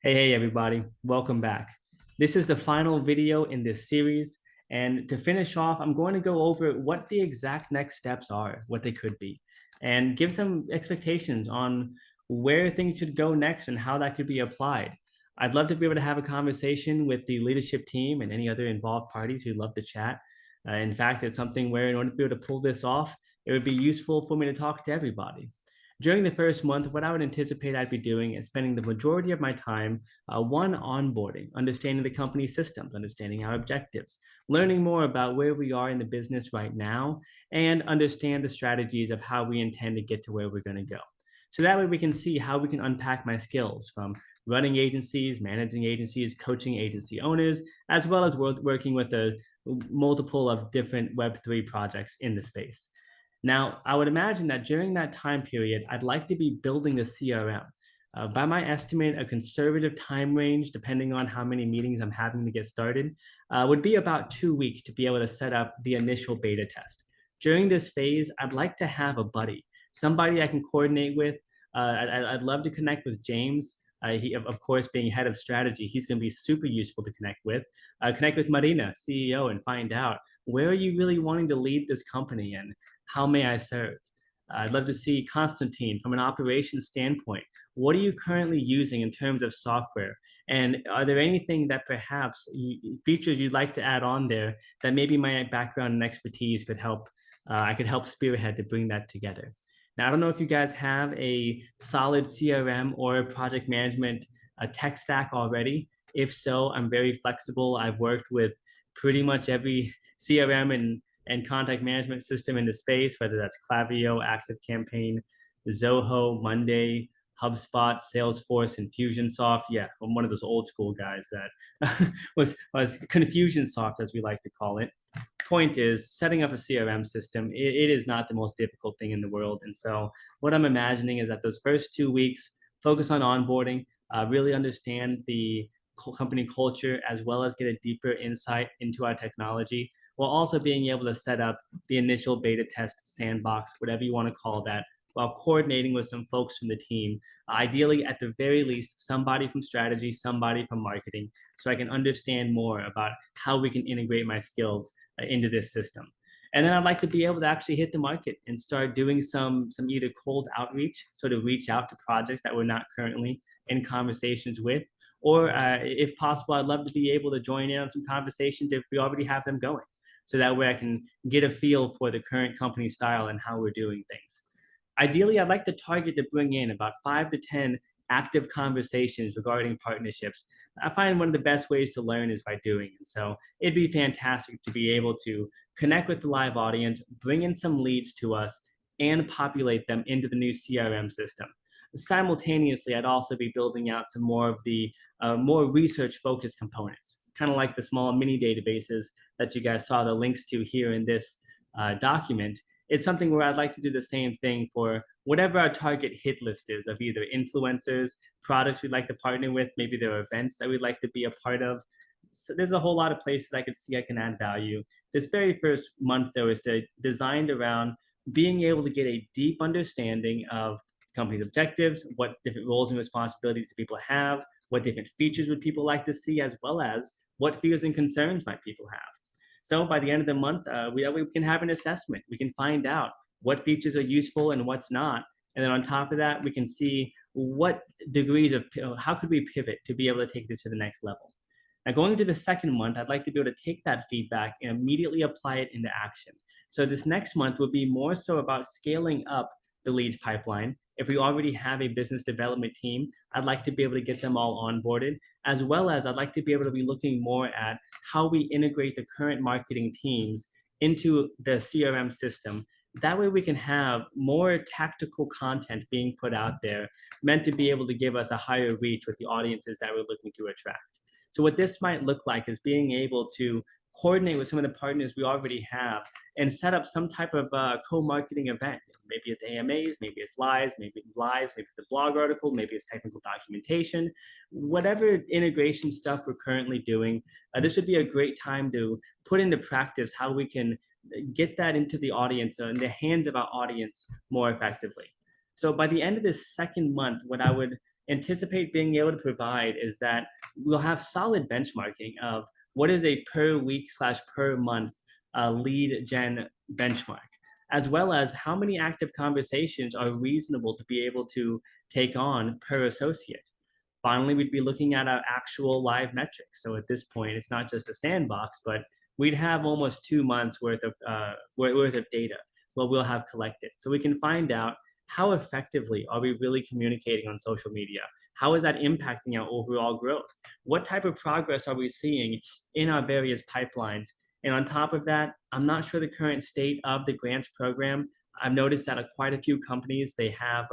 Hey, everybody. Welcome back. This is the final video in this series. And to finish off, I'm going to go over what the exact next steps are, what they could be, and give some expectations on where things should go next and how that could be applied. I'd love to be able to have a conversation with the leadership team and any other involved parties who'd love to chat. In fact, it's something where, in order to be able to pull this off, it would be useful for me to talk to everybody. During the first month, what I would anticipate I'd be doing is spending the majority of my time one, onboarding, understanding the company's systems, understanding our objectives, learning more about where we are in the business right now, and understand the strategies of how we intend to get to where we're going to go. So that way we can see how we can unpack my skills from running agencies, managing agencies, coaching agency owners, as well as working with a multiple of different Web3 projects in the space. Now, I would imagine that during that time period, I'd like to be building a CRM. By my estimate, a conservative time range, depending on how many meetings I'm having to get started, would be about 2 weeks to be able to set up the initial beta test. During this phase, I'd like to have a buddy, somebody I can coordinate with. I'd love to connect with James. He, of course, being head of strategy, he's going to be super useful to connect with. Connect with Marina, CEO, and find out where are you really wanting to lead this company and how may I serve? I'd love to see Constantine from an operations standpoint. What are you currently using in terms of software? And are there anything that perhaps features you'd like to add on there that maybe my background and expertise could help? I could help spearhead to bring that together. Now, I don't know if you guys have a solid CRM or project management tech stack already. If so, I'm very flexible. I've worked with pretty much every CRM and contact management system in the space, whether that's Klaviyo, ActiveCampaign, Zoho, Monday, HubSpot, Salesforce, Infusionsoft. Yeah, I'm one of those old school guys that was Confusionsoft, as we like to call it. Point is, setting up a CRM system, it is not the most difficult thing in the world. And so what I'm imagining is that those first 2 weeks, focus on onboarding, really understand the company culture, as well as get a deeper insight into our technology, while also being able to set up the initial beta test sandbox, whatever you want to call that, while coordinating with some folks from the team. Ideally, at the very least, somebody from strategy, somebody from marketing, so I can understand more about how we can integrate my skills into this system. And then I'd like to be able to actually hit the market and start doing some either cold outreach, sort of reach out to projects that we're not currently in conversations with, or if possible, I'd love to be able to join in on some conversations if we already have them going. So that way I can get a feel for the current company style and how we're doing things. Ideally, I'd like to target to bring in about 5 to 10 active conversations regarding partnerships. I find one of the best ways to learn is by doing. And so it'd be fantastic to be able to connect with the live audience, bring in some leads to us, and populate them into the new CRM system. Simultaneously, I'd also be building out some more of the more research focused components, kind of like the small mini databases that you guys saw the links to here in this document. It's something where I'd like to do the same thing for whatever our target hit list is of either influencers, products we'd like to partner with, maybe there are events that we'd like to be a part of. So there's a whole lot of places I could see I can add value. This very first month, though, is designed around being able to get a deep understanding of company's objectives, what different roles and responsibilities do people have, what different features would people like to see, as well as what fears and concerns might people have. So by the end of the month, we can have an assessment. We can find out what features are useful and what's not. And then on top of that, we can see what degrees of, how could we pivot to be able to take this to the next level. Now, going into the second month, I'd like to be able to take that feedback and immediately apply it into action. So this next month will be more so about scaling up the leads pipeline. If we already have a business development team, I'd like to be able to get them all onboarded, as well as I'd like to be able to be looking more at how we integrate the current marketing teams into the CRM system. That way we can have more tactical content being put out there meant to be able to give us a higher reach with the audiences that we're looking to attract. So what this might look like is being able to coordinate with some of the partners we already have and set up some type of co-marketing event. Maybe it's AMAs, maybe it's maybe it's a blog article, maybe it's technical documentation, whatever integration stuff we're currently doing. This would be a great time to put into practice how we can get that into the audience, in the hands of our audience more effectively. So by the end of this second month, what I would anticipate being able to provide is that we'll have solid benchmarking of what is a per week slash per month lead gen benchmark, as well as how many active conversations are reasonable to be able to take on per associate. Finally, we'd be looking at our actual live metrics. So at this point, it's not just a sandbox, but we'd have almost 2 months worth of data what we'll have collected. So we can find out how effectively are we really communicating on social media? How is that impacting our overall growth? What type of progress are we seeing in our various pipelines? And on top of that, I'm not sure the current state of the grants program. I've noticed that quite a few companies, they have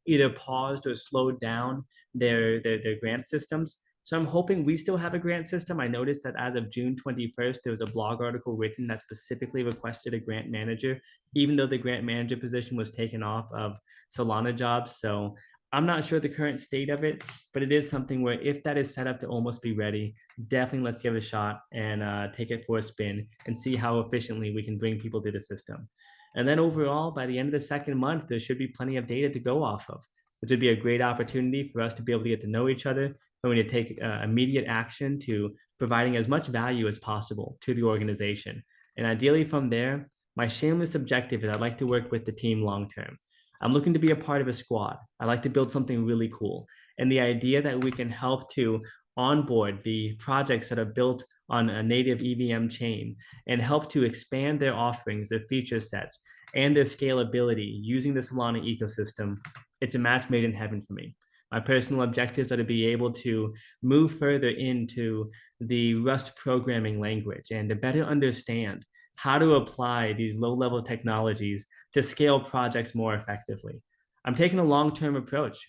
either paused or slowed down their grant systems. So I'm hoping we still have a grant system. I noticed that as of June 21st, there was a blog article written that specifically requested a grant manager, even though the grant manager position was taken off of Solana jobs. So I'm not sure the current state of it, but it is something where if that is set up to almost be ready, definitely let's give it a shot and take it for a spin and see how efficiently we can bring people to the system. And then overall, by the end of the second month, there should be plenty of data to go off of. This would be a great opportunity for us to be able to get to know each other, and we need to take immediate action to providing as much value as possible to the organization. And ideally from there, my shameless objective is I'd like to work with the team long term. I'm looking to be a part of a squad. I like to build something really cool. And the idea that we can help to onboard the projects that are built on a native EVM chain and help to expand their offerings, their feature sets, and their scalability using the Solana ecosystem, it's a match made in heaven for me. My personal objectives are to be able to move further into the Rust programming language and to better understand how to apply these low-level technologies to scale projects more effectively. I'm taking a long-term approach.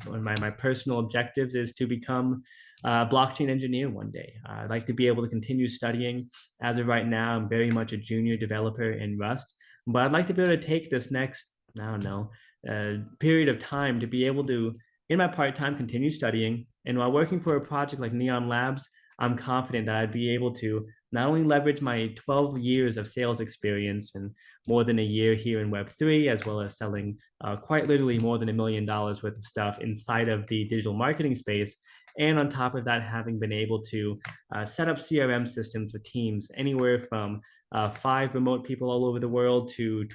One of my personal objectives is to become a blockchain engineer one day. I'd like to be able to continue studying. As of right now, I'm very much a junior developer in Rust, but I'd like to be able to take this next, I don't know, period of time to be able to, in my part-time, continue studying. And while working for a project like Neon Labs, I'm confident that I'd be able to not only leverage my 12 years of sales experience and more than a year here in Web3, as well as selling quite literally more than $1 million worth of stuff inside of the digital marketing space. And on top of that, having been able to set up CRM systems with teams anywhere from 5 remote people all over the world to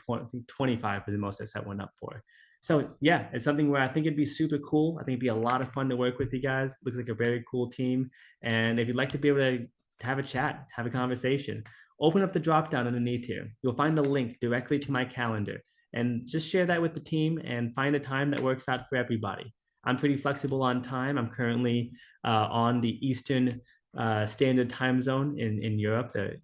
25 for the most I set one up for. So yeah, it's something where I think it'd be super cool. I think it'd be a lot of fun to work with you guys. Looks like a very cool team. And if you'd like to be able to have a chat, have a conversation, open up the drop down underneath here. You'll find the link directly to my calendar and just share that with the team and find a time that works out for everybody. I'm pretty flexible on time. I'm currently on the Eastern Standard Time Zone in Europe, the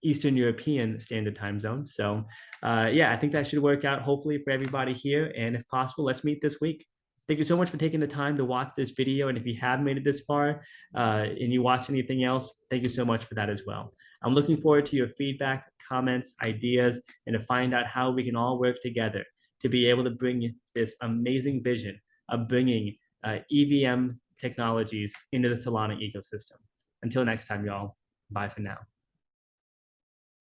Eastern European Standard Time Zone. So yeah, I think that should work out hopefully for everybody here. And if possible, let's meet this week. Thank you so much for taking the time to watch this video. And if you have made it this far and you watch anything else, thank you so much for that as well. I'm looking forward to your feedback, comments, ideas, and to find out how we can all work together to be able to bring this amazing vision of bringing EVM technologies into the Solana ecosystem. Until next time, y'all, bye for now.